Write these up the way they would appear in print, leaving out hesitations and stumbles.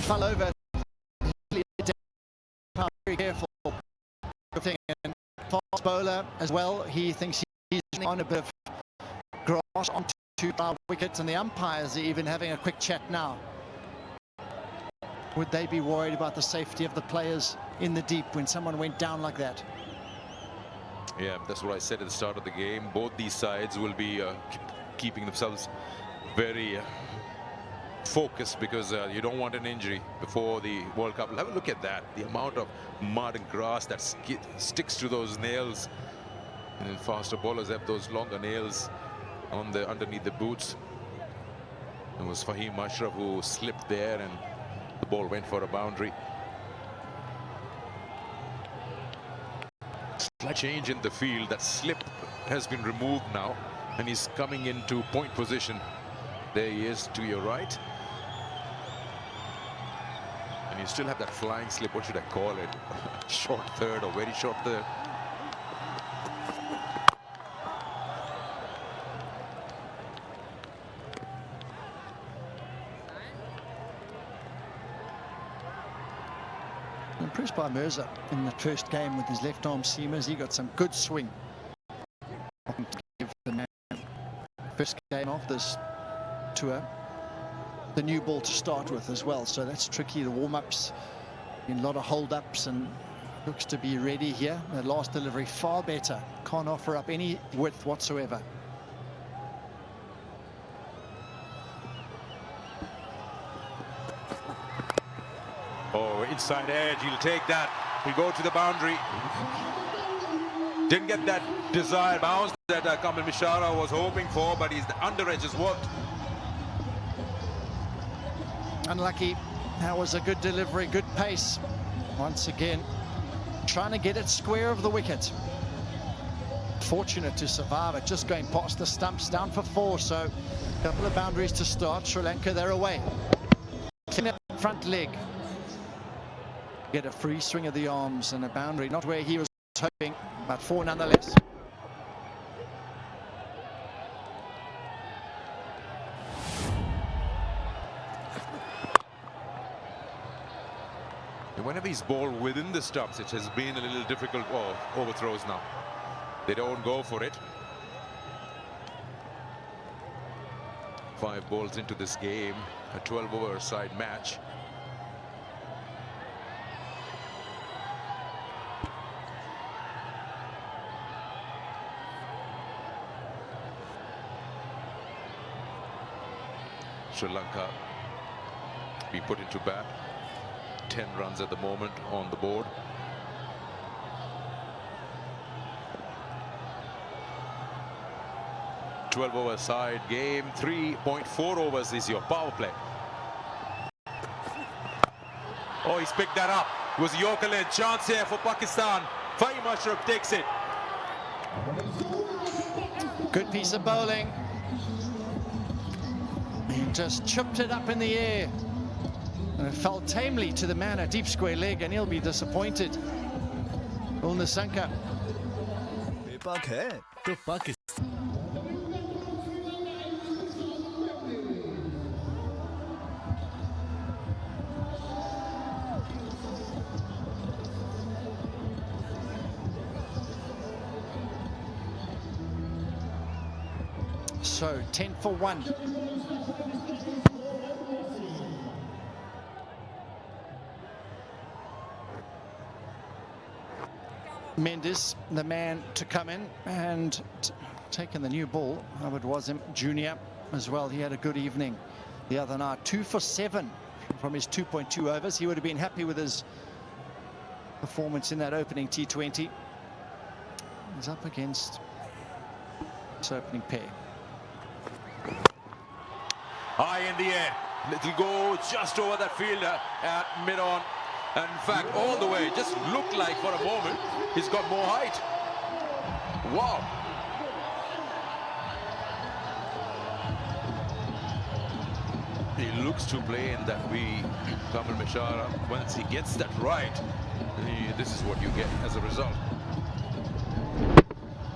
fell over. Very careful. And fast bowler as well. He thinks he's on a bit of grass onto our wickets, and the umpires are even having a quick chat now. Would they be worried about the safety of the players in the deep when someone went down like that? Yeah, that's what I said at the start of the game. Both these sides will be keeping themselves very focused, because you don't want an injury before the World Cup. Have a look at that. The amount of mud and grass that sticks to those nails. And faster bowlers have those longer nails on the underneath the boots. It was Fahim Ashraf who slipped there, and the ball went for a boundary. Slight change in the field. That slip has been removed now, and he's coming into point position. There he is to your right. And you still have that flying slip. What should I call it? Short third or very short third. Impressed by Mirza in the first game with his left arm seamers. He got some good swing. Give the man first game of this tour the new ball to start with as well, so that's tricky. The warm-ups, a lot of hold-ups, and looks to be ready here. The last delivery far better. Can't offer up any width whatsoever. Oh, inside edge, he'll take that. He'll go to the boundary. Didn't get that desired bounce that Kamal Mishara was hoping for, but the under edge has worked. Unlucky. That was a good delivery, good pace. Once again, trying to get it square of the wicket. Fortunate to survive it, just going past the stumps, down for 4, so a couple of boundaries to start. Sri Lanka, they're away. Clean up front leg. Get a free swing of the arms and a boundary, not where he was hoping, but 4 nonetheless. Whenever he's bowled within the stumps, it has been a little difficult. Oh, overthrows now. They don't go for it. 5 balls into this game, a 12-over side match. Sri Lanka be put into bat. 10 runs at the moment on the board. $12-over side game. 3.4 overs is your power play. Oh, he's picked that up. It was Yorker led. Chance here for Pakistan. Fahim Ashraf takes it. Good piece of bowling. He just chipped it up in the air. And it fell tamely to the man, a deep square leg, and he'll be disappointed. Ulnasanka. So 10 for 1. Mendes, the man to come in and taking the new ball. Howard Wasim Jr. as well. He had a good evening the other night. 2 for 7 from his 2.2 overs. He would have been happy with his performance in that opening T20. He's up against his opening pair. High in the air. It'll go just over that fielder at mid-on. And in fact, all the way, just looked like for a moment he's got more height. Wow. He looks to play in that way, Kamal Mishara. Once he gets that right, this is what you get as a result.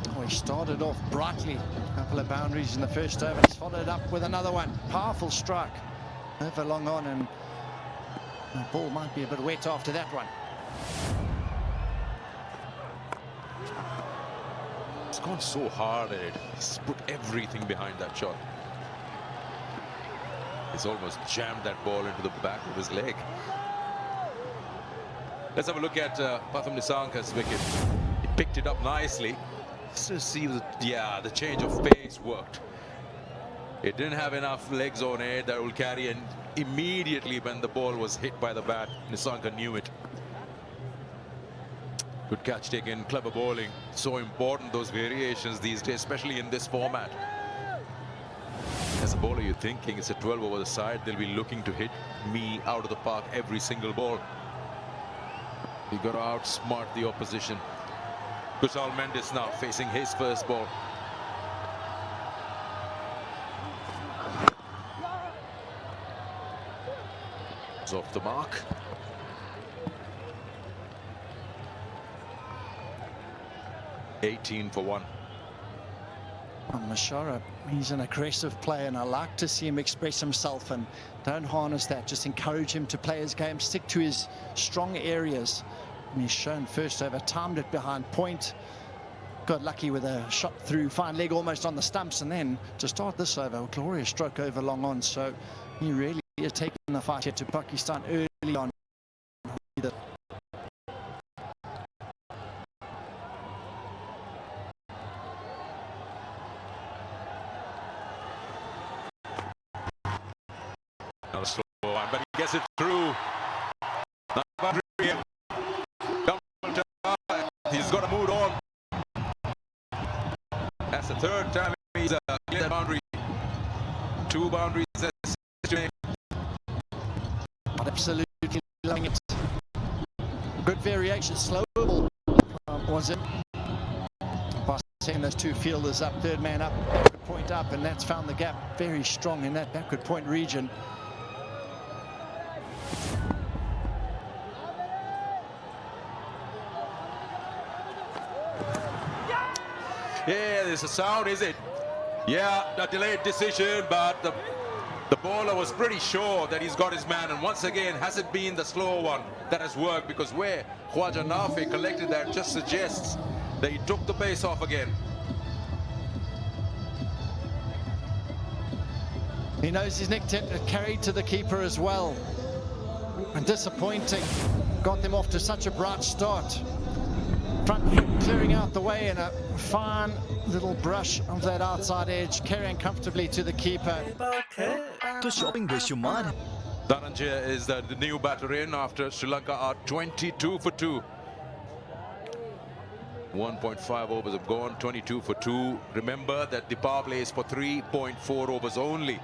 Oh, he started off brightly. A couple of boundaries in the first over. He's followed up with another one. Powerful strike. Over long on, and The ball might be a bit wet after that one. It's gone so hard at it. He's put everything behind that shot. He's almost jammed that ball into the back of his leg. Let's have a look at Pathum Nissanka's wicket. He picked it up nicely. Just see the change of pace worked. It didn't have enough legs on it that will carry, and immediately when the ball was hit by the bat, Nissanka knew it. Good catch taken, clever bowling. So important, those variations these days, especially in this format. As a bowler, you're thinking it's a 12 over the side. They'll be looking to hit me out of the park every single ball. You got to outsmart the opposition. Kushal Mendis now facing his first ball. It's off the mark. $18 for 1. Mashara, he's an aggressive player, and I like to see him express himself, and don't harness that. Just encourage him to play his game, stick to his strong areas. And he's shown first over, timed it behind point, got lucky with a shot through fine leg almost on the stumps, and then to start this over, a glorious stroke over long on. So he really is taking the fight here to Pakistan early on. Now slow one, but he gets it through. He's got to move on. That's the third time he's cleared the boundary. 2 boundaries. Absolutely loving it. Good variation, slow ball was it. By setting those 2 fielders up, third man up, backward point up, and that's found the gap very strong in that backward point region. Yeah, there's a sound, is it? Yeah, a delayed decision, but the bowler was pretty sure that he's got his man, and once again, has it been the slow one that has worked? Because where Khwaja Nafi collected that just suggests that he took the pace off again. He knows his nick carried to the keeper as well. And disappointing. Got them off to such a bright start. Front clearing out the way, and a fine little brush of that outside edge, carrying comfortably to the keeper. Dhananjaya is the new batter in after Sri Lanka are 22 for 2. 1.5 overs have gone, 22 for 2. Remember that the power play is for 3.4 overs only,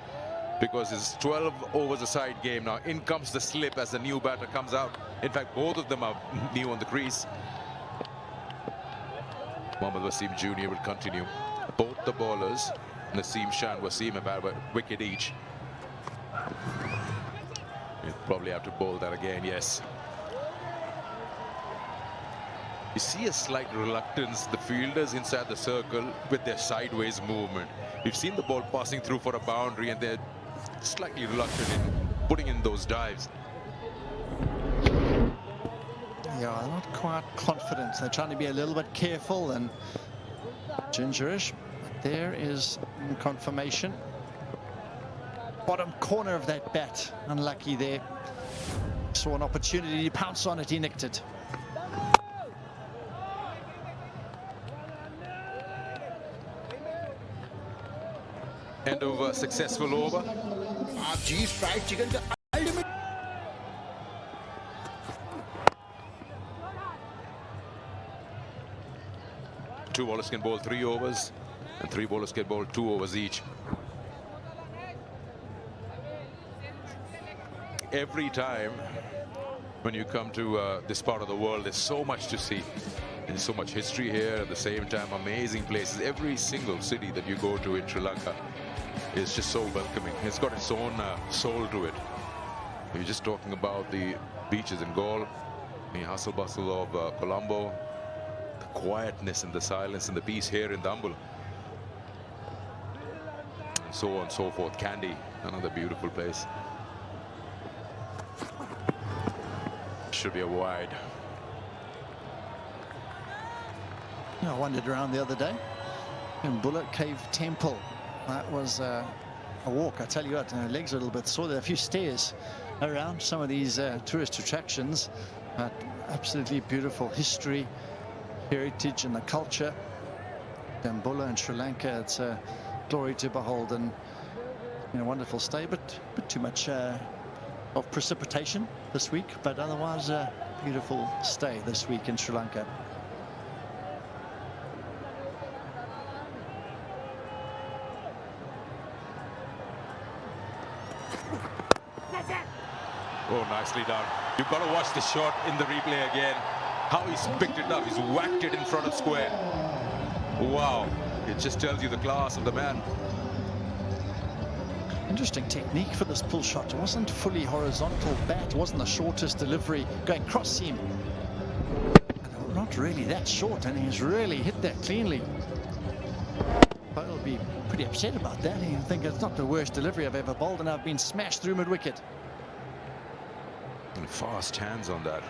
because it's 12 overs a side game. Now in comes the slip as the new batter comes out. In fact, both of them are new on the crease. Mohammad Wasim Jr. will continue. Both the bowlers, Naseem Shah and Wasim, have had a wicket each. He'll probably have to bowl that again, yes. You see a slight reluctance, the fielders inside the circle with their sideways movement. We've seen the ball passing through for a boundary, and they're slightly reluctant in putting in those dives. Yeah, they're not quite confident. They're trying to be a little bit careful and gingerish. But there is confirmation. Bottom corner of that bat. Unlucky there. Saw an opportunity to pounce on it. He nicked it. End of a successful over. Fried chicken का ultimate. Two bowlers can bowl 3 overs, and 3 bowlers can bowl 2 overs each. Every time when you come to this part of the world, there's so much to see. There's so much history here. At the same time, amazing places. Every single city that you go to in Sri Lanka is just so welcoming. It's got its own soul to it. You're just talking about the beaches in Galle, the hustle bustle of Colombo, the quietness and the silence and the peace here in Dambul, and so on and so forth. Kandy, another beautiful place. Should be a wide. I wandered around the other day in Bullock Cave Temple. That was a walk, I tell you what. Legs are a little bit sore. There are a few stairs around some of these tourist attractions, but absolutely beautiful history, heritage, and the culture. Dambulla in Sri Lanka, it's a glory to behold, and wonderful stay, but too much of precipitation this week, but otherwise a beautiful stay this week in Sri Lanka. Oh, nicely done. You've got to watch the shot in the replay again. How he's picked it up. He's whacked it in front of square. Wow. It just tells you the class of the man. Interesting technique for this pull shot. It wasn't fully horizontal bat. It wasn't the shortest delivery going cross seam. Not really that short, and he's really hit that cleanly. I'll be pretty upset about that. I think it's not the worst delivery I've ever bowled, and I've been smashed through mid-wicket. And fast hands on that.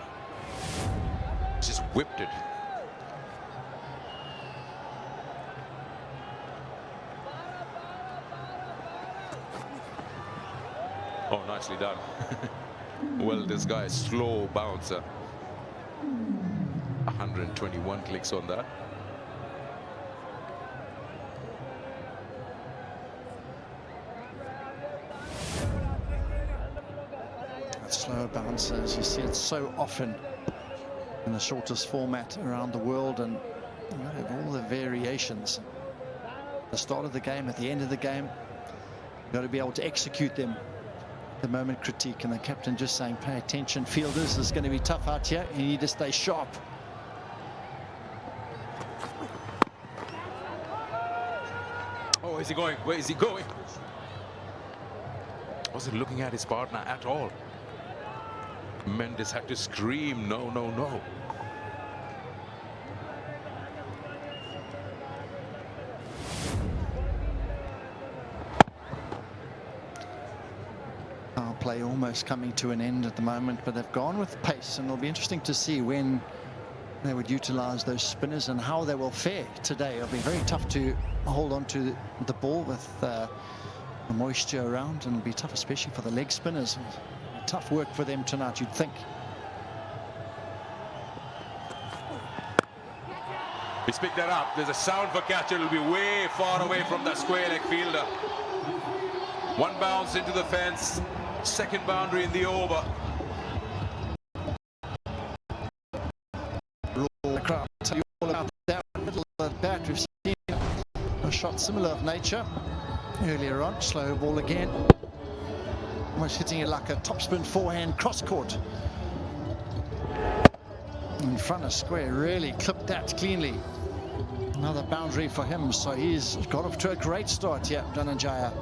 Just whipped it. Oh, nicely done. Well, this guy is slow bouncer. 121 clicks on that. Slower bouncers, you see it so often in the shortest format around the world, and you have all the variations. At the start of the game, at the end of the game, you've got to be able to execute them. The moment critique, and the captain just saying, pay attention, fielders, it's going to be tough out here. You need to stay sharp. Oh, is he going? Where is he going? Wasn't looking at his partner at all. Mendes had to scream, no, no, no. Our play almost coming to an end at the moment, but they've gone with pace, and it'll be interesting to see when they would utilize those spinners and how they will fare today. It'll be very tough to hold on to the ball with the moisture around, and it'll be tough especially for the leg spinners. Tough work for them tonight, you'd think. He's picked that up. There's a sound for catch. It'll be way far away from the square leg fielder. One bounce into the fence. Second boundary in the over. The crowd tell you all about that middle of the bat. We've seen a shot similar of nature earlier on. Slow ball again. Almost hitting it like a topspin forehand cross court. In front of square, really clipped that cleanly. Another boundary for him, so he's got off to a great start here, Dhananjaya.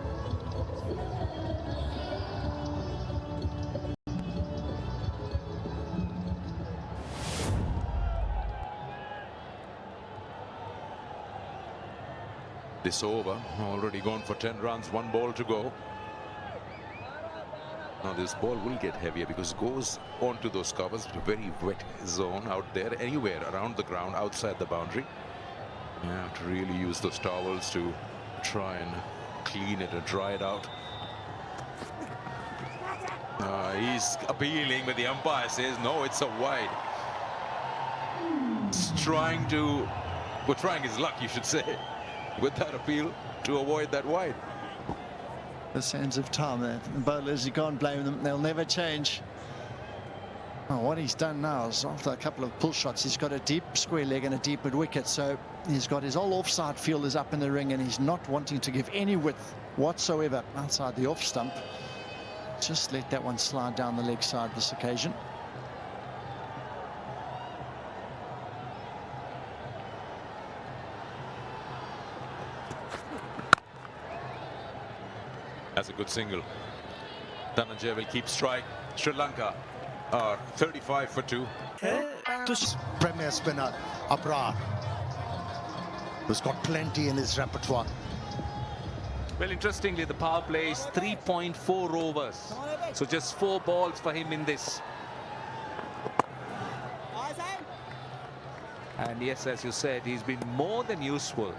This over, already gone for 10 runs, 1 ball to go. Now this ball will get heavier because it goes onto those covers, a very wet zone out there, anywhere around the ground, outside the boundary. You have to really use those towels to try and clean it and dry it out. He's appealing, but the umpire says, no, it's a wide. He's trying his luck, you should say, with that appeal to avoid that wide. The sands of time there. The bowlers, you can't blame them. They'll never change. Oh, what he's done now is, after a couple of pull shots, he's got a deep square leg and a deep mid wicket. So he's got his all offside fielders up in the ring, and he's not wanting to give any width whatsoever outside the off stump. Just let that one slide down the leg side this occasion. That's a good single. Dhananjaya will keep strike. Sri Lanka are 35 for 2. Premier spinner, Abrar, who's got plenty in his repertoire. Well, interestingly, the power play is 3.4 overs. So just 4 balls for him in this. And yes, as you said, he's been more than useful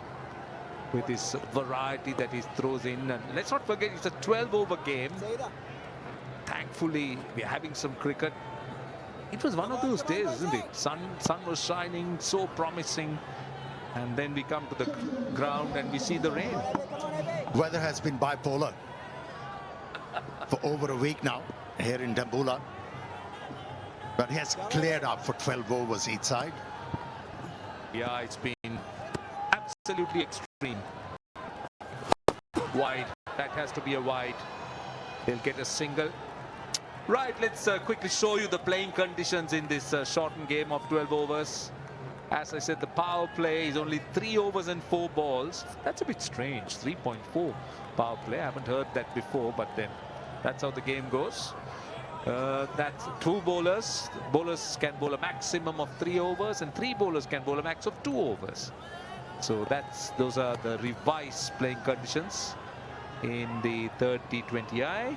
with his variety that he throws in. And let's not forget, it's a 12-over game. Thankfully, we're having some cricket. It was one of those days, isn't it? Sun was shining, so promising. And then we come to the ground and we see the rain. Weather has been bipolar for over a week now here in Dambulla. But he has cleared up for 12 overs each side. Yeah, it's been absolutely extreme. Wide. That has to be a wide. They'll get a single. Right, let's quickly show you the playing conditions in this shortened game of 12 overs. As I said, the power play is only 3 overs and 4 balls. That's a bit strange. 3.4 power play. I haven't heard that before, but then that's how the game goes. That's 2 bowlers. Bowlers can bowl a maximum of 3 overs and 3 bowlers can bowl a max of 2 overs. So those are the revised playing conditions in the third T20I.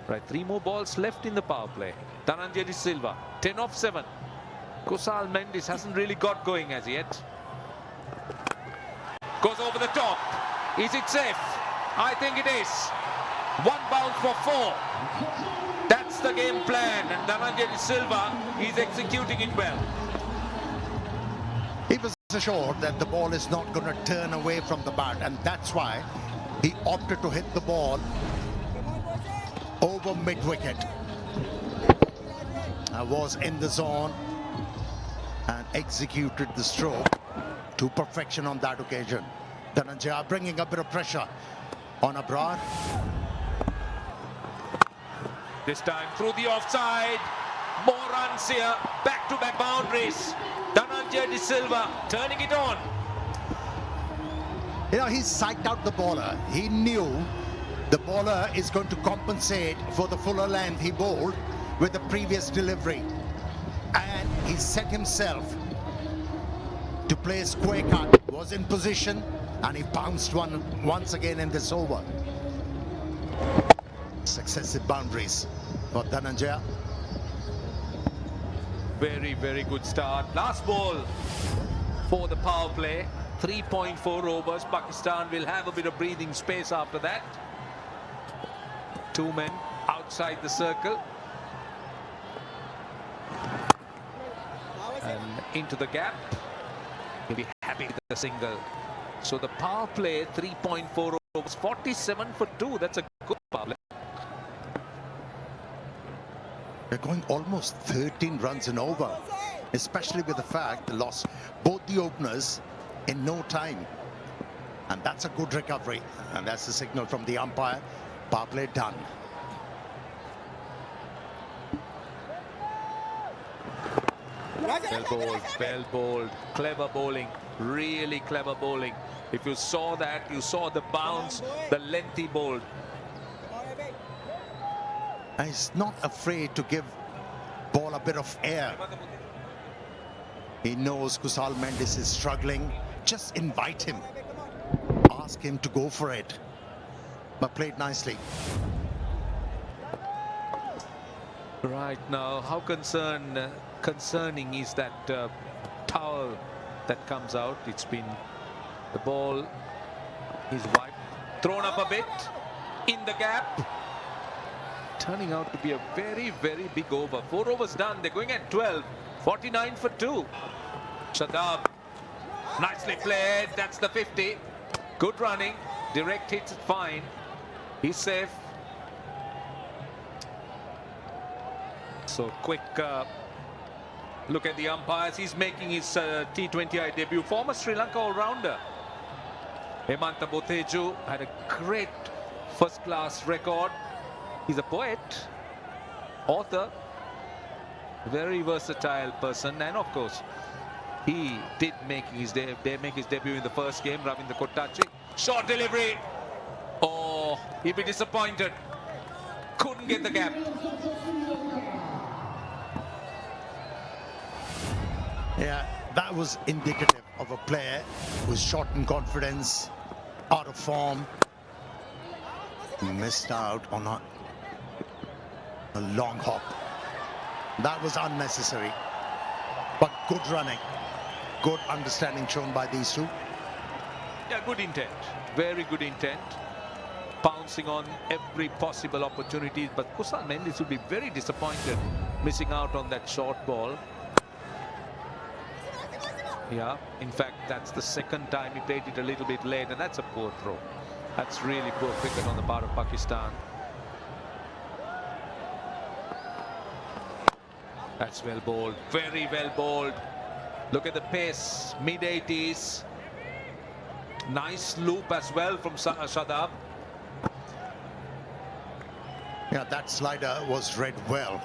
Right, 3 more balls left in the power play. Dhananjay De Silva, 10 off 7. Kusal Mendes hasn't really got going as yet. Goes over the top. Is it safe? I think it is. 1 bounce for 4. That's the game plan, and Dhananjay De Silva is executing it well. He was assured that the ball is not going to turn away from the bat, and that's why he opted to hit the ball over mid-wicket. Was in the zone and executed the stroke to perfection on that occasion. Dhananjay bringing a bit of pressure on Abrar. This time through the offside. More runs here. Back-to-back boundaries. Dhananjay De Silva turning it on. You know, he psyched out the bowler. He knew the bowler is going to compensate for the fuller length he bowled with the previous delivery. And he set himself to play a square cut. Was in position and he bounced one once again in this over. Successive boundaries for Dhananjay. Very, very good start. Last ball for the power play. 3.4 overs. Pakistan will have a bit of breathing space after that. 2 men outside the circle. And into the gap. He'll be happy with the single. So the power play, 3.4 overs, 47 for 2. That's a good power play. They're going almost 13 runs and over, especially with the fact they lost both the openers in no time. And that's a good recovery. And that's the signal from the umpire. Power play done. Well bowled, clever bowling, really clever bowling. If you saw that, you saw the bounce, the length he bowled. And he's not afraid to give ball a bit of air. He knows Kusal Mendes is struggling. Just invite him. Ask him to go for it. But played nicely. Right now, how concerning is that towel that comes out? It's been, the ball is wiped, thrown up a bit in the gap. Turning out to be a very, very big over. 4 overs done. They're going at 12. 49 for 2. Shadab. Nicely played. That's the 50. Good running. Direct hits it fine. He's safe. So quick look at the umpires. He's making his T20I debut. Former Sri Lanka all-rounder Hemanta Botheju had a great first-class record. He's a poet, author, very versatile person, and of course, he did make his debut in the first game. Ravindra Kottachi, short delivery. Oh, he'd be disappointed. Couldn't get the gap. Yeah, that was indicative of a player who's short in confidence, out of form. Missed out on a long hop. That was unnecessary. But good running, good understanding shown by these two. Yeah, good intent. Very good intent. Pouncing on every possible opportunity. But Kusal Mendes will be very disappointed missing out on that short ball. Yeah, in fact, that's the second time he played it a little bit late, and that's a poor throw. That's really poor cricket on the part of Pakistan. That's well bowled, very well bowled. Look at the pace, mid-80s. Nice loop as well from Shadab. Yeah, that slider was read well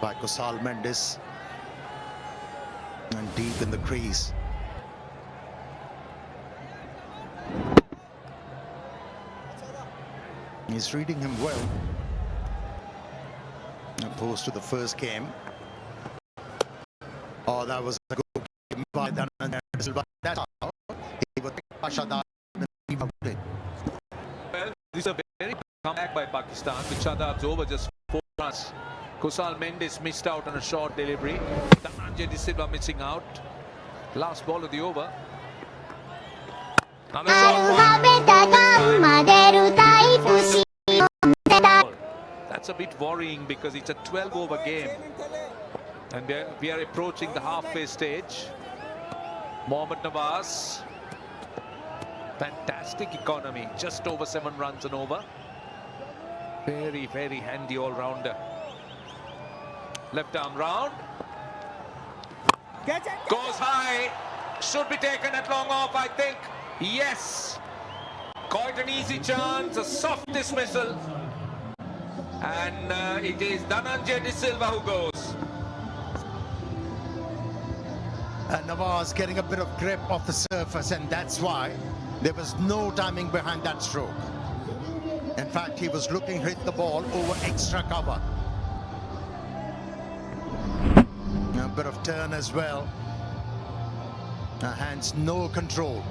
by Kusal Mendes and deep in the crease. He's reading him well, opposed to the first game. Oh, that was a good game by Dhananjay Silva. That's how he was Shadab. Well, this is a very comeback by Pakistan with Shadab's over just 4 runs. Kusal Mendes missed out on a short delivery. Dhananjay Silva missing out. Last ball of the over. Another short one. That's a bit worrying because it's a 12-over game. And we are approaching the halfway stage. Mohammad Nawaz. Fantastic economy. Just over 7 runs and over. Very, very handy all-rounder. Left arm round. Goes high. Should be taken at long off, I think. Yes. Quite an easy chance. A soft dismissal. And it is Dhananjay Silva who goes. And Nawaz getting a bit of grip off the surface, and that's why there was no timing behind that stroke. In fact, he was looking to hit the ball over extra cover. A bit of turn as well. Hands no control.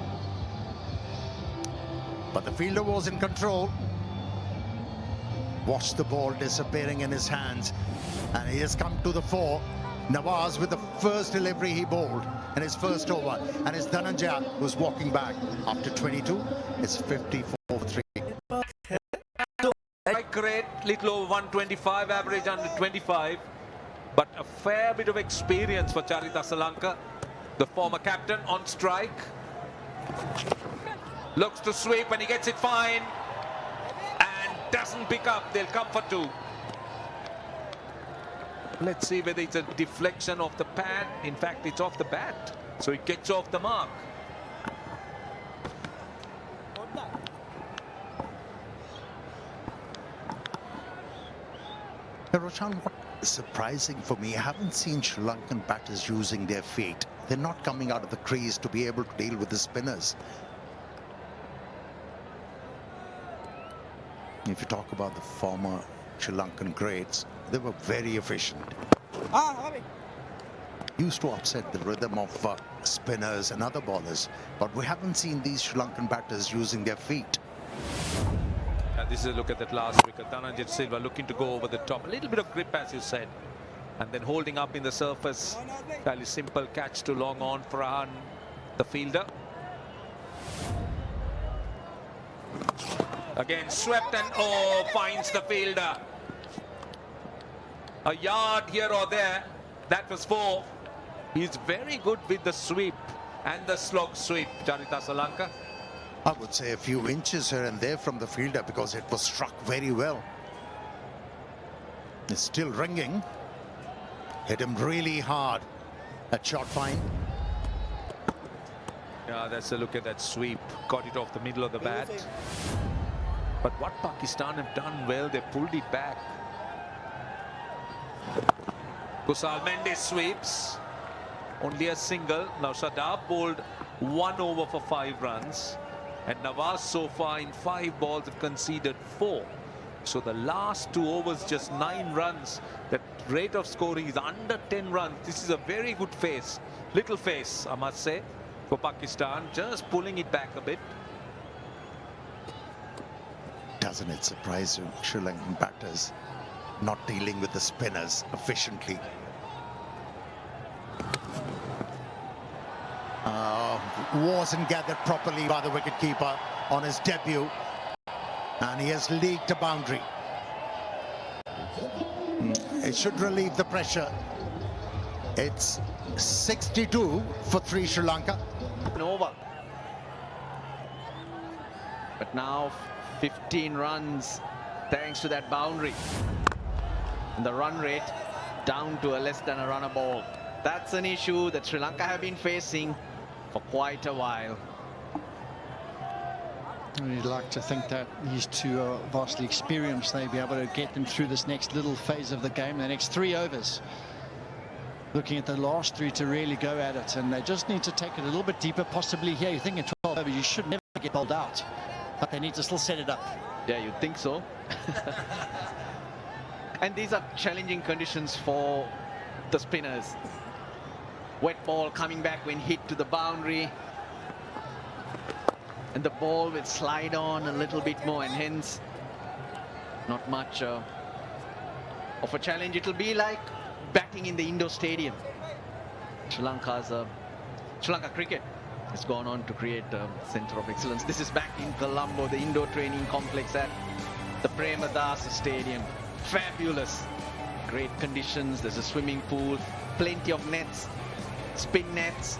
But the fielder was in control. Watch the ball disappearing in his hands. And he has come to the fore. Nawaz with the first delivery he bowled in his first over. And it's Dhananjay who's walking back after 22. It's 54 for 3. Great, little over 125, average under 25. But a fair bit of experience for Charita Srilanka, the former captain, on strike. Looks to sweep and he gets it fine. And doesn't pick up. They'll come for 2. Let's see whether it's a deflection off the pad. In fact, it's off the bat. So it gets off the mark. Roshan, what is surprising for me, I haven't seen Sri Lankan batters using their feet. They're not coming out of the crease to be able to deal with the spinners. If you talk about the former Sri Lankan greats, they were very efficient. Used to upset the rhythm of spinners and other bowlers, but we haven't seen these Sri Lankan batters using their feet. This is a look at that last wicket. Dhananjay Silva looking to go over the top. A little bit of grip, as you said. And then holding up in the surface. Fairly simple catch to long on for Farhan, the fielder. Again, swept and finds the fielder. A yard here or there. That was 4. He's very good with the sweep and the slog sweep, Charita Srilanka. I would say a few inches here and there from the fielder because it was struck very well. It's still ringing. Hit him really hard. That shot fine. Yeah, that's a look at that sweep. Got it off the middle of the bat. But what Pakistan have done well, they pulled it back. Kusal Mendes sweeps. Only a single. Now Shadab bowled 1 over for 5 runs. And Nawaz so far in 5 balls have conceded 4. So the last 2 overs, just 9 runs. That rate of scoring is under 10 runs. This is a very good face. Little face, I must say, for Pakistan. Just pulling it back a bit. Doesn't it surprise you, Sri Lankan batters not dealing with the spinners efficiently? wasn't gathered properly by the wicketkeeper on his debut, and he has leaked a boundary. It should relieve the pressure. It's 62 for 3 Sri Lanka. Over. But now 15 runs thanks to that boundary. And the run rate down to a less than a run a ball. That's an issue that Sri Lanka have been facing for quite a while. You'd like to think that these two are vastly experienced. They'll be able to get them through this next little phase of the game, the next 3 overs. Looking at the last 3 to really go at it, and they just need to take it a little bit deeper, possibly here. You think in 12 overs, you should never get bowled out, but they need to still set it up. Yeah, you'd think so. And these are challenging conditions for the spinners. Wet ball coming back when hit to the boundary. And the ball will slide on a little bit more, and hence not much of a challenge. It'll be like batting in the indoor stadium. Sri Lanka cricket has gone on to create a centre of excellence. This is back in Colombo, the indoor training complex at the Premadasa Stadium. Fabulous. Great conditions. There's a swimming pool, plenty of nets, spin nets,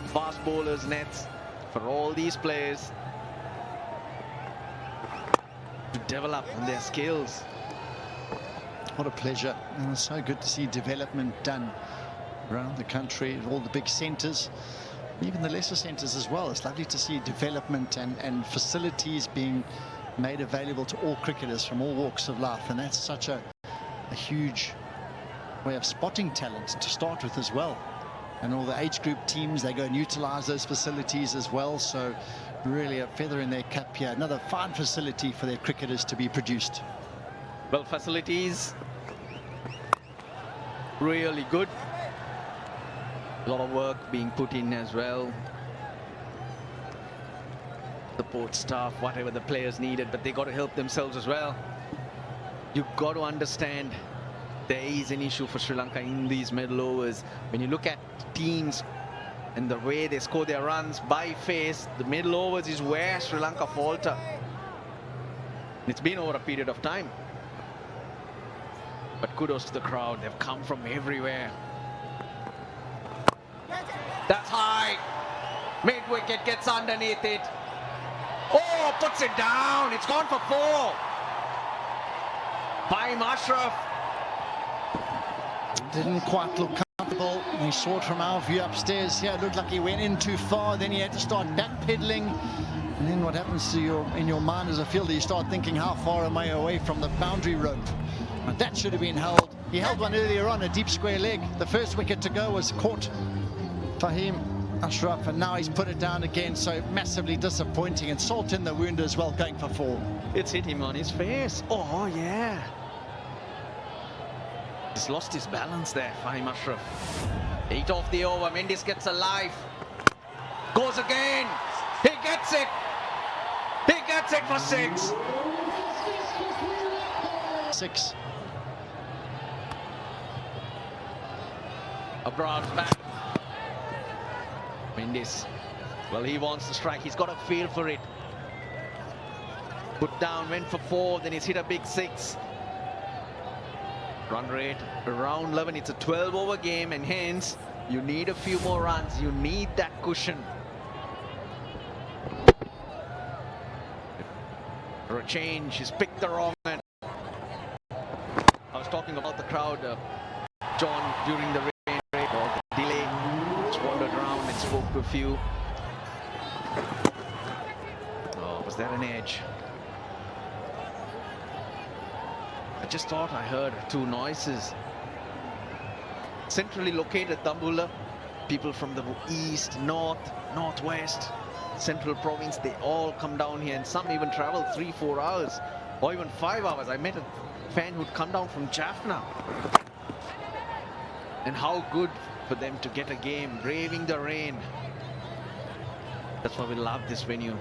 fast bowlers nets for all these players to develop on their skills. What a pleasure, and it's so good to see development done around the country, all the big centres, even the lesser centres as well. It's lovely to see development and facilities being made available to all cricketers from all walks of life, and that's such a huge way of spotting talent to start with as well. And all the age group teams, they go and utilise those facilities as well, so really a feather in their cap here. Another fine facility for their cricketers to be produced. Well, facilities really good. A lot of work being put in as well. Support staff, whatever the players needed, but they got to help themselves as well. You've got to understand there is an issue for Sri Lanka in these middle overs. When you look at teams and the way they score their runs by face, the middle overs is where Sri Lanka falter. It's been over a period of time. But kudos to the crowd. They've come from everywhere. That's high. Mid-wicket gets underneath it. Oh, puts it down. It's gone for 4. Fahim Ashraf. Didn't quite look comfortable. We saw it from our view upstairs here. It looked like he went in too far. Then he had to start backpedaling. And then what happens to in your mind as a fielder, you start thinking, how far am I away from the boundary rope? But that should have been held. He held one earlier on, a deep square leg. The first wicket to go was caught Fahim Ashraf, and now he's put it down again. So massively disappointing, and salt in the wound as well, going for 4. It's hit him on his face. Oh, yeah. He's lost his balance there, Fahim Ashraf. 8 off the over. Mendes gets a life. Goes again. He gets it. He gets it for 6. 6. Abrad's back. Mendes. Well, he wants to strike. He's got a feel for it. Put down, went for 4. Then he's hit a big 6. Run rate around 11. It's a 12-over game, and hence you need a few more runs. You need that cushion. For a change, he's picked the wrong man. I was talking about the crowd, John, during the rain break or the delay. Just wandered around and spoke to a few. Oh, was that an edge? I just thought I heard 2 noises. Centrally located Tambula, people from the east, north, northwest, central province, they all come down here, and some even travel 3-4 hours or even 5 hours. I met a fan who'd come down from Jaffna. And how good for them to get a game, braving the rain. That's why we love this venue.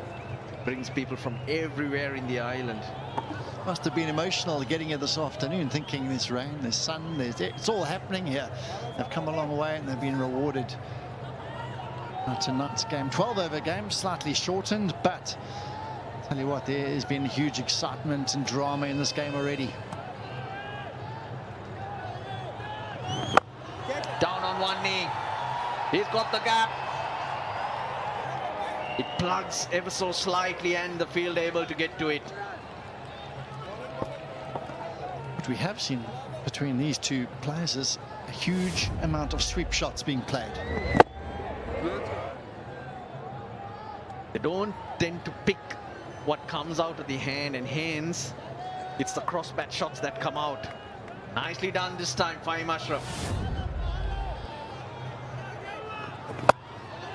It brings people from everywhere in the island. Must have been emotional getting here this afternoon, thinking there's rain, there's sun, it's all happening here. They've come a long way and they've been rewarded Tonight's game, 12-over game, slightly shortened, but tell you what, there has been huge excitement and drama in this game already. Down on one knee. He's got the gap. It plugs ever so slightly and the field able to get to it. What we have seen between these two players is a huge amount of sweep shots being played. They don't tend to pick what comes out of the hand, and hence it's the cross-bat shots that come out. Nicely done this time, Fahim Ashraf.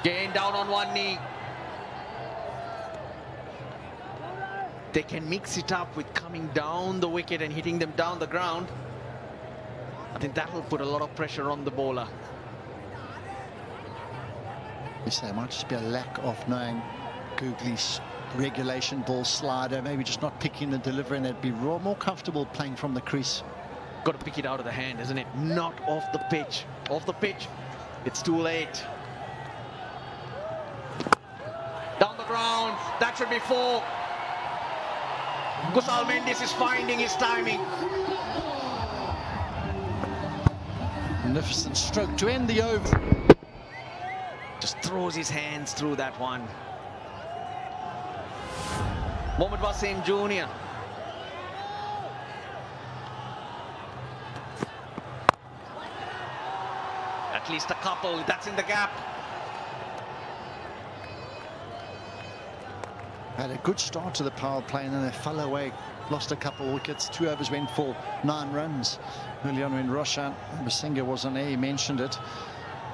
Again down on one knee. They can mix it up with coming down the wicket and hitting them down the ground. I think that will put a lot of pressure on the bowler. You say it might just be a lack of knowing Googly's regulation ball slider, maybe just not picking the delivery, and they'd be more comfortable playing from the crease. Got to pick it out of the hand, isn't it? Not off the pitch. Off the pitch, it's too late. Down the ground, that should be 4. Kusal Mendes is finding his timing. Magnificent stroke to end the over. Just throws his hands through that one. Mohammad Wasim Jr. At least a couple, that's in the gap. Had a good start to the power play, and then they fell away, lost a couple of wickets. 2 overs went for 9 runs. Early on when Roshan Basinga was on air, he mentioned it.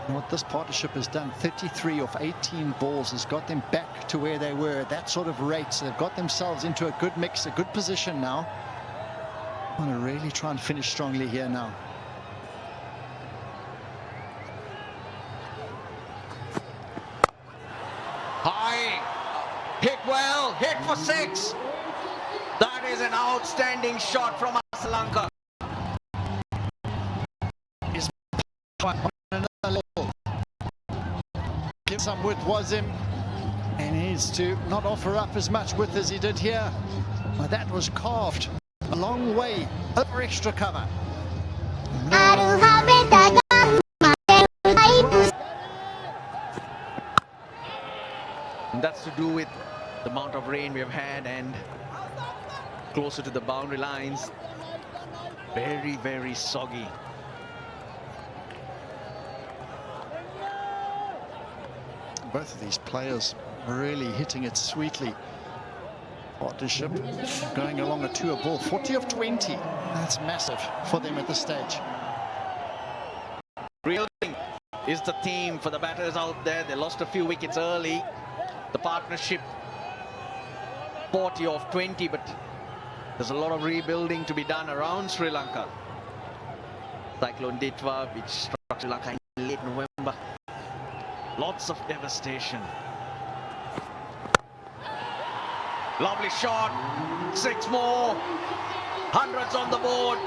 And what this partnership has done, 33 of 18 balls, has got them back to where they were at that sort of rate. So they've got themselves into a good mix, a good position now. Want to really try and finish strongly here now. High, hit well, hit for 6. That is an outstanding shot from Srilanka. Give some width Wasim, and he needs to not offer up as much width as he did here. But that was carved a long way over extra cover. And that's to do with the amount of rain we have had and closer to the boundary lines. Very, very soggy. Both of these players really hitting it sweetly. Partnership going along a 2 ball, 40 of 20. That's massive for them at this stage. Fielding is the theme for the batters out there. They lost a few wickets early. The partnership 40 of 20, but there's a lot of rebuilding to be done around Sri Lanka. Cyclone Ditwa, which struck Sri Lanka in late November. Lots of devastation. Lovely shot. 6 more. Hundreds on the board.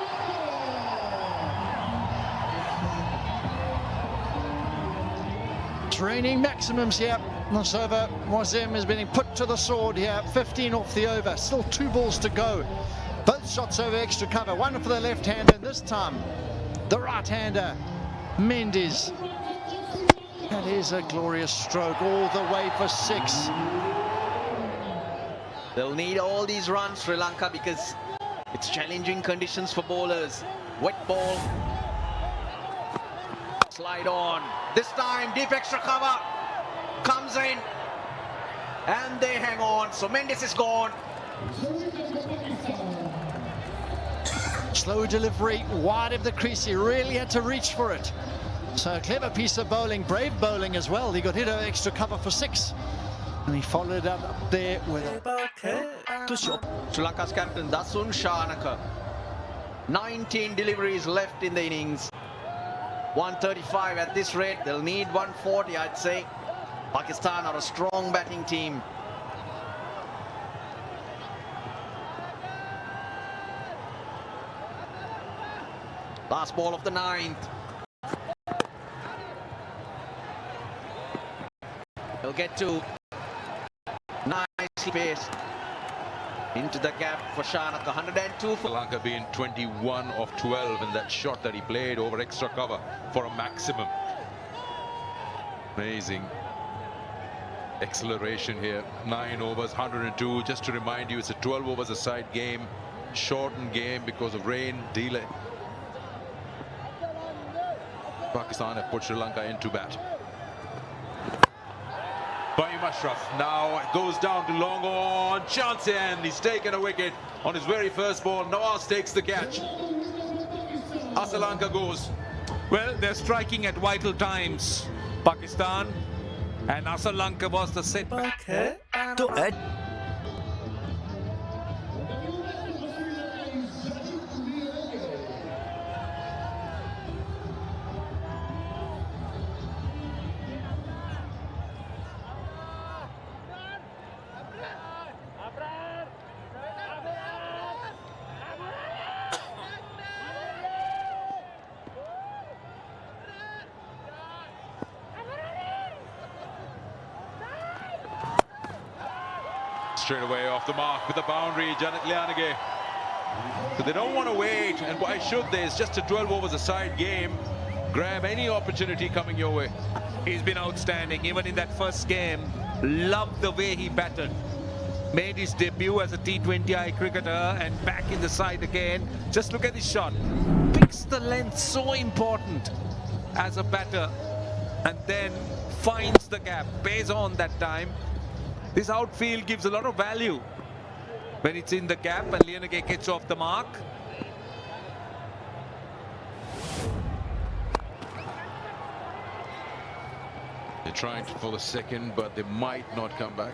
Training maximums here. This over, Wasim is being put to the sword here. 15 off the over. Still 2 balls to go. Both shots over extra cover. One for the left-hander, and this time the right-hander, Mendes. That is a glorious stroke all the way for 6. They'll need all these runs, Sri Lanka, because it's challenging conditions for bowlers. Wet ball. Slide on. This time, deep extra cover. Comes in. And they hang on. So Mendes is gone. Slow delivery, wide of the crease. He really had to reach for it. So a clever piece of bowling, brave bowling as well. He got hit over extra cover for 6. And he followed up there with a Sri Lanka's captain, Dasun Shanaka. 19 deliveries left in the innings. 135 at this rate. They'll need 140, I'd say. Pakistan are a strong batting team. Last ball of the 9th. get to. Nicely paced. Into the gap for Srilanka. 102 for Sri Lanka being 21 of 12 in that shot that he played over extra cover for a maximum. Amazing acceleration here. 9 overs, 102. Just to remind you, it's a 12 overs a side game, shortened game because of rain delay. Pakistan have put Sri Lanka into bat. Ashraf now goes down to long on, chance and he's taken a wicket on his very first ball. Nawaz takes the catch. Sri Lanka goes. Well, they're striking at vital times, Pakistan, and Sri Lanka was the setback. Straight away off the mark with the boundary, Janet Lianage. But they don't want to wait, and why should they? It's just a 12 overs a side game. Grab any opportunity coming your way. He's been outstanding, even in that first game. Loved the way he batted. Made his debut as a T20 cricketer and back in the side again. Just look at his shot. Picks the length, so important as a batter. And then finds the gap, pays on that time. This outfield gives a lot of value when it's in the gap and Lianage gets off the mark. They're trying for the second, but they might not come back.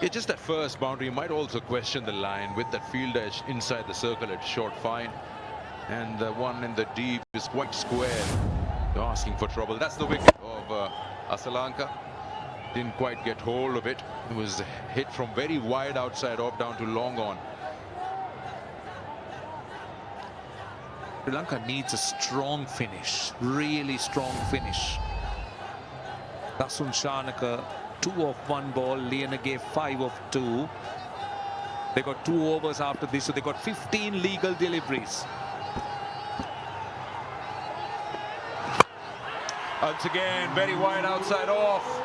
It's just that first boundary. You might also question the line with that field edge inside the circle at short fine. And the one in the deep is quite square. They're asking for trouble. That's the wicket of Sri Lanka. Didn't quite get hold of it. It was hit from very wide outside off down to long on. Sri Lanka needs a strong finish, really strong finish. Dasun Shanaka, 2 of 1 ball, Lianage 5 of 2. They got 2 overs after this, so they got 15 legal deliveries. Once again, very wide outside off.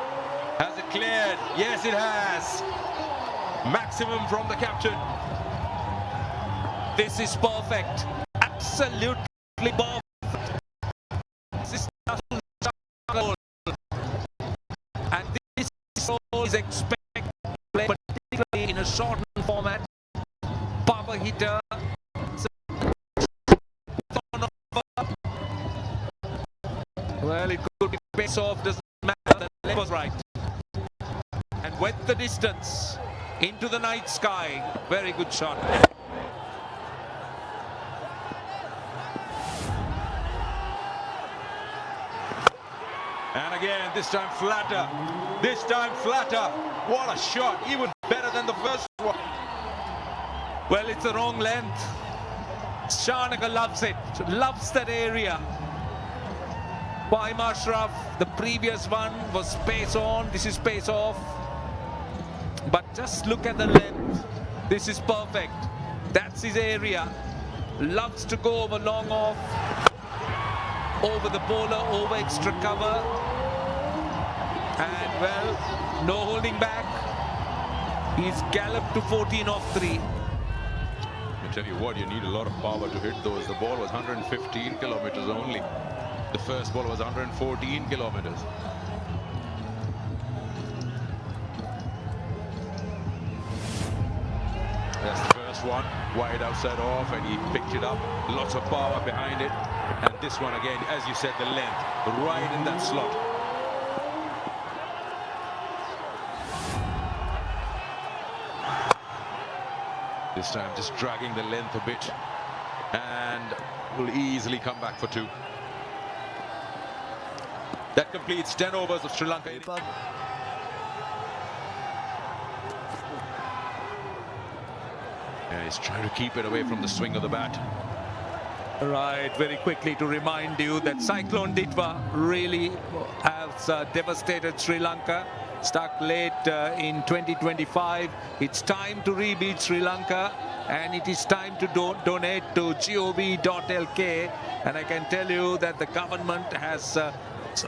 Has it cleared? Yes, it has. Maximum from the captain. This is perfect. Absolutely perfect. This is goal. And this is expected to play, particularly in a shortened format. Power hitter. Well, it could be pace off, doesn't matter. The leg was right. And went the distance into the night sky. Very good shot. And again, this time flatter. This time flatter. What a shot. Even better than the first one. Well, it's the wrong length. Shanaka loves it. Loves that area. By Ashraf, the previous one was pace on. This is pace off. But just look at the length. This is perfect. That's his area. Loves to go over long off, over the bowler, over extra cover. And well, no holding back. He's galloped to 14 off 3. I tell you what, you need a lot of power to hit those. The ball was 115 kilometers only. The first ball was 114 kilometers. That's the first one, wide outside off, and he picked it up. Lots of power behind it. And this one again, as you said, the length, right in that slot. This time just dragging the length a bit, and will easily come back for 2. That completes 10 overs of Sri Lanka. Yeah, he's trying to keep it away from the swing of the bat. Right, very quickly to remind you that Cyclone Ditwa really has devastated Sri Lanka. stuck late in 2025. It's time to rebuild Sri Lanka, and it is time to donate to gov.lk. And I can tell you that the government has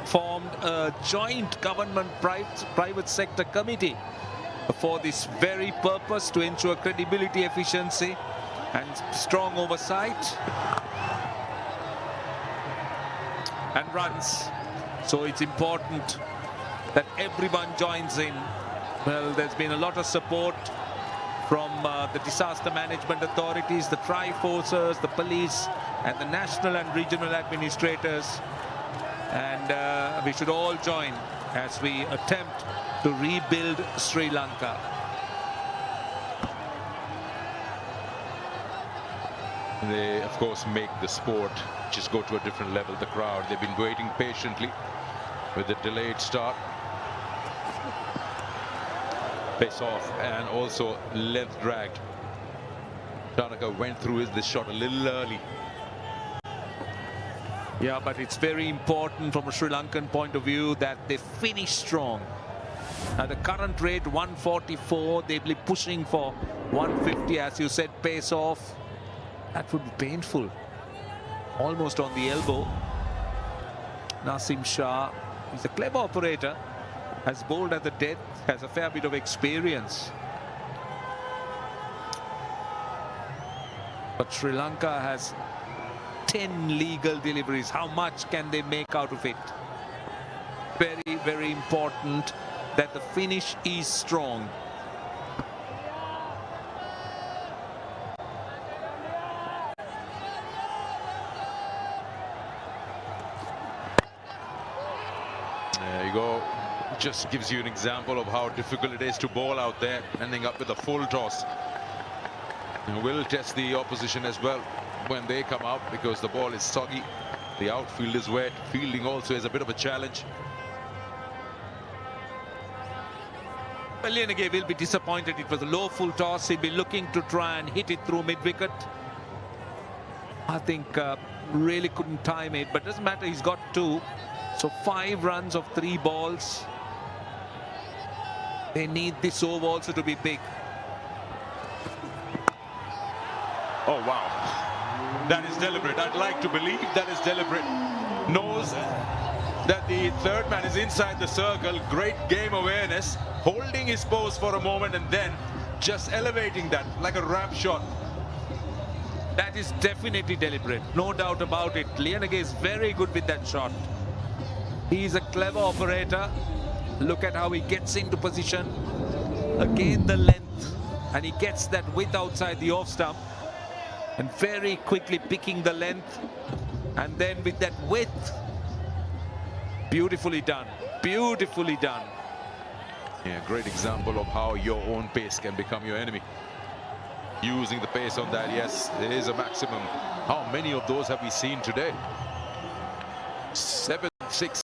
formed a joint government private sector committee for this very purpose, to ensure credibility, efficiency and strong oversight and runs. So it's important that everyone joins in. Well, there's been a lot of support from the disaster management authorities, the tri-forces, the police and the national and regional administrators, and we should all join as we attempt to rebuild Sri Lanka. They, of course, make the sport just go to a different level. The crowd, they've been waiting patiently with the delayed start. Face off and also length drag. Srilanka went through this shot a little early. Yeah, but it's very important from a Sri Lankan point of view that they finish strong. At the current rate 144, they'll be pushing for 150, as you said, pace off. That would be painful. Almost on the elbow. Nasim Shah, he's a clever operator, has bowled at the death, has a fair bit of experience. But Sri Lanka has 10 legal deliveries. How much can they make out of it? Very, very important that the finish is strong. There you go. Just gives you an example of how difficult it is to bowl out there, ending up with a full toss. And will test the opposition as well when they come out, because the ball is soggy, the outfield is wet, fielding also is a bit of a challenge. Well, Lianage will be disappointed. It was a low full toss. He'll be looking to try and hit it through mid-wicket. I think really couldn't time it, but doesn't matter, he's got 2. So 5 runs of 3 balls. They need this over also to be big. Oh, wow. That is deliberate. I'd like to believe that is deliberate. Knows that the third man is inside the circle. Great game awareness. Holding his pose for a moment and then just elevating that like a wrap shot. That is definitely deliberate. No doubt about it. Lianage is very good with that shot. He's a clever operator. Look at how he gets into position. Again, the length. And he gets that width outside the off stump. And very quickly picking the length. And then with that width. Beautifully done. Beautifully done. Yeah, great example of how your own pace can become your enemy. Using the pace on that, yes, there is a maximum. How many of those have we seen today? 7, 6.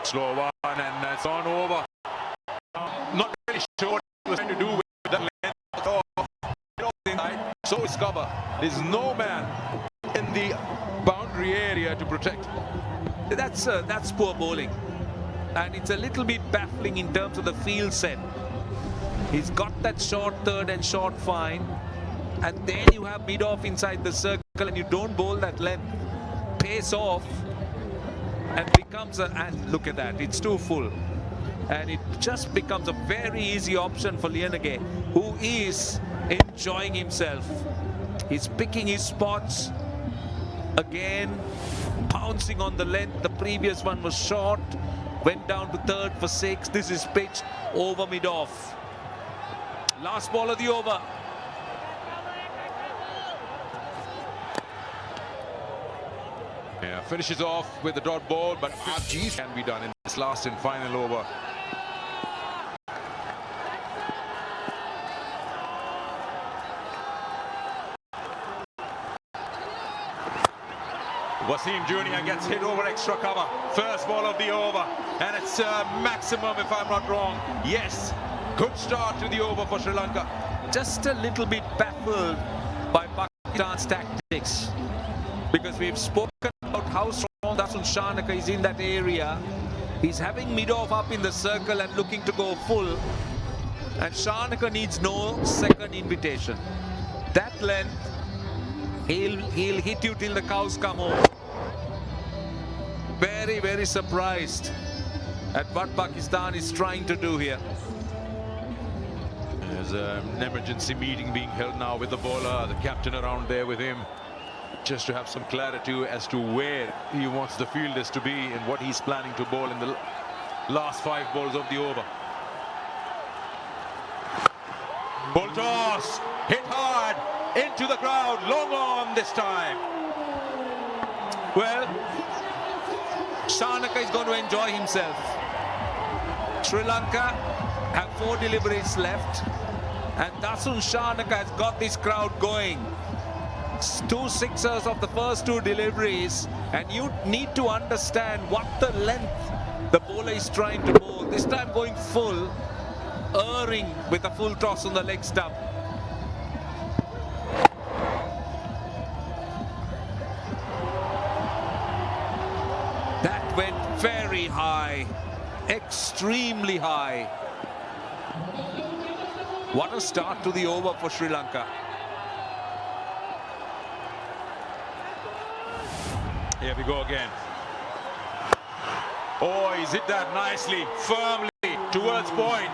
Slow one, and it's on over. Not really sure what he was trying to do with that length. So it's cover. There's no man in the boundary area to protect. That's poor bowling. And it's a little bit baffling in terms of the field set. He's got that short third and short fine. And then you have mid-off inside the circle and you don't bowl that length. Pace off and becomes a... And look at that, it's too full. And it just becomes a very easy option for Lianage, who is enjoying himself. He's picking his spots. Again, pouncing on the length. The previous one was short. Went down to third for 6. This is pitched over mid-off. Last ball of the over. Yeah, finishes off with the dot ball, but can be done in this last and final over. Wasim Jr. gets hit over extra cover. First ball of the over, and it's maximum if I'm not wrong. Yes, good start to the over for Sri Lanka. Just a little bit baffled by Pakistan's tactics, because we've spoken about how strong Dasun Shanaka is in that area. He's having mid-off up in the circle and looking to go full. And Shanaka needs no second invitation. That length, he'll hit you till the cows come home. Very, very surprised at what Pakistan is trying to do here. There's an emergency meeting being held now with the bowler, the captain around there with him, just to have some clarity as to where he wants the fielders to be and what he's planning to bowl in the last 5 balls of the over. Ball toss, hit hard, into the crowd, long on this time. Well, Shanaka is going to enjoy himself. Sri Lanka have 4 deliveries left, and Dasun Shanaka has got this crowd going. 2 sixers of the first 2 deliveries, and you need to understand what the length the bowler is trying to bowl. This time going full, erring with a full toss on the leg stump. That went very high, extremely high. What a start to the over for Sri Lanka. Here we go again. Oh, he's hit that nicely, firmly towards point.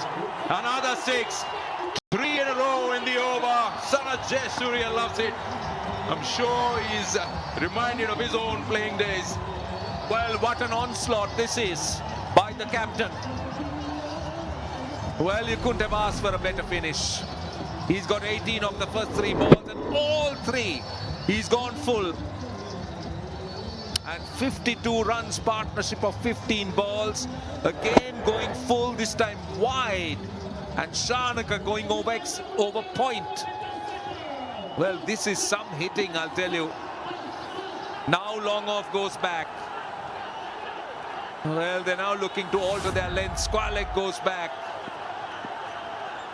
Another 6. 3 in a row in the over. Sanat Jayasuriya loves it. I'm sure he's reminded of his own playing days. Well, what an onslaught this is by the captain. Well, you couldn't have asked for a better finish. He's got 18 of the first 3 balls, and all 3 he's gone full. And 52 runs, partnership of 15 balls. Again going full, this time wide. And Shanaka going over point. Well, this is some hitting, I'll tell you. Now long off goes back. Well, they're now looking to alter their length. Square leg goes back.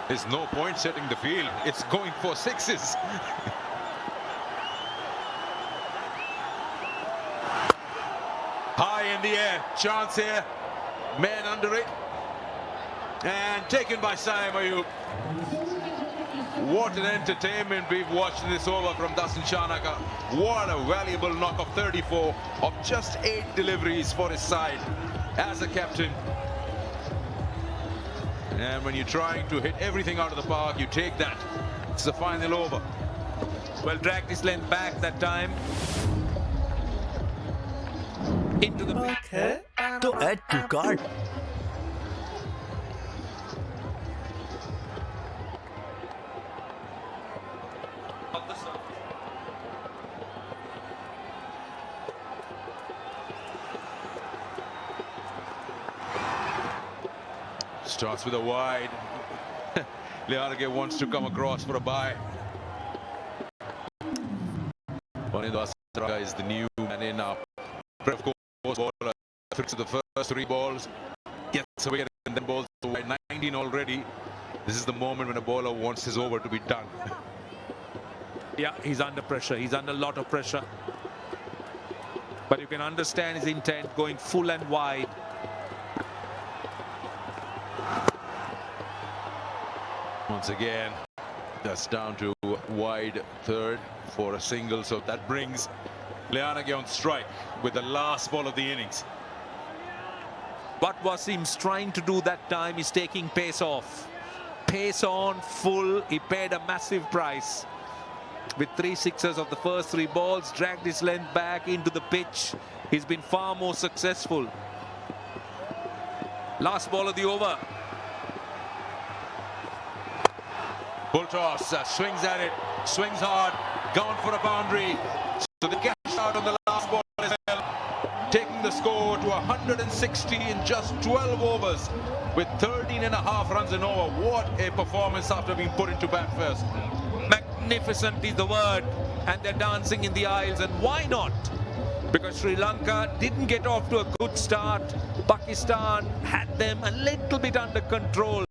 There's no point setting the field. It's going for 6s. High in the air, chance here, man under it, and taken by Saim Ayub. What an entertainment we've watched in this over from Dasun Shanaka. What a valuable knock of 34 of just 8 deliveries for his side as a captain. And when you're trying to hit everything out of the park, you take that. It's the final over. Well, dragged his length back that time. Into the है तो add to cart. Starts with a wide. Lianage wants to come across for a bye. Panindo Asraga is the new man in now. Of course, bowler to the first 3 balls, gets away and then balls away. 19 already. This is the moment when a bowler wants his over to be done. Yeah, he's under pressure. He's under a lot of pressure. But you can understand his intent, going full and wide. Once again, that's down to wide third for a single. So that brings Lianage on strike with the last ball of the innings. What Wasim's trying to do that time is taking pace off. Pace on, full. He paid a massive price. With 3 sixers of the first 3 balls, dragged his length back into the pitch. He's been far more successful. Last ball of the over. Bull toss, swings at it, swings hard, gone for a boundary. So they cash out on the last ball as well, taking the score to 160 in just 12 overs with 13.5 runs in over. What a performance after being put into bat first. Magnificent is the word, and they're dancing in the aisles, and why not? Because Sri Lanka didn't get off to a good start. Pakistan had them a little bit under control.